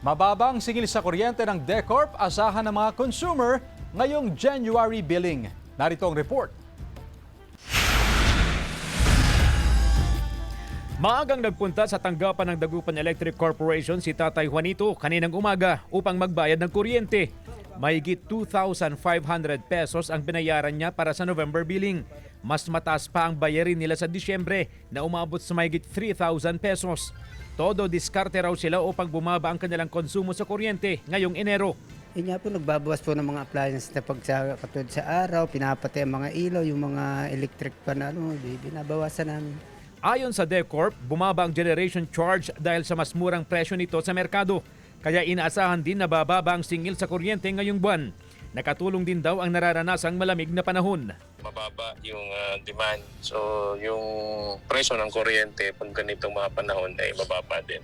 Mababang singil sa kuryente ng DECORP asahan ng mga consumer ngayong January billing. Narito ang report. Maagang nagpunta sa tanggapan ng Dagupan Electric Corporation si Tatay Juanito kaninang umaga upang magbayad ng kuryente. Mahigit 2,500 pesos ang binayaran niya para sa November billing. Mas mataas pa ang bayarin nila sa Disyembre na umabot sa mahigit 3,000 pesos. Todo diskarte raw sila upang bumaba ang kanilang konsumo sa kuryente ngayong Enero. Yun nga po, nagbabawas po ng mga appliances na pag katulad sa araw, pinapatay ang mga ilaw, yung mga electric pa na binabawasan namin. Ayon sa DECORP, bumaba ang generation charge dahil sa mas murang presyo nito sa merkado. Kaya inaasahan din na bababa ang singil sa kuryente ngayong buwan. Nakatulong din daw ang nararanasang malamig na panahon. Mababa yung demand. So yung presyo ng kuryente pag ganitong mga panahon ay mababa din.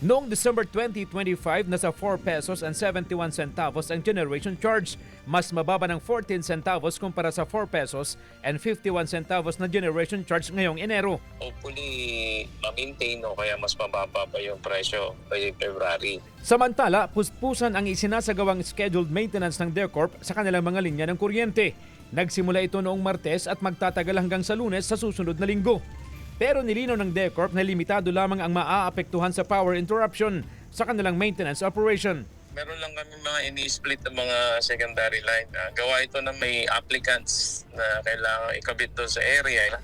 Noong December 2025, nasa 4 pesos and 71 centavos ang generation charge. Mas mababa ng 14 centavos kumpara sa 4 pesos and 51 centavos na generation charge ngayong Enero. Hopefully ma-maintain o kaya mas mababa pa yung presyo by February. Samantala, puspusan ang isinasagawang scheduled maintenance ng DECORP sa kanilang mga linya ng kuryente. Nagsimula ito noong Martes at magtatagal hanggang sa Lunes sa susunod na linggo. Pero nilinaw ng DECORP na limitado lamang ang maaapektuhan sa power interruption sa kanilang maintenance operation. Meron lang kami mga ini-split ng mga secondary line. Gawa ito na may applicants na kailangan ikabit doon sa area.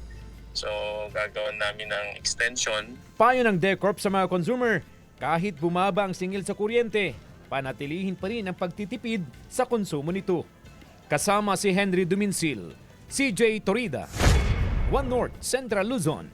So gagawin namin ng extension. Payo ng DECORP sa mga consumer, kahit bumaba ang singil sa kuryente, panatilihin pa rin ang pagtitipid sa konsumo nito. Kasama si Henry Duminsil, CJ Torida, One North Central Luzon,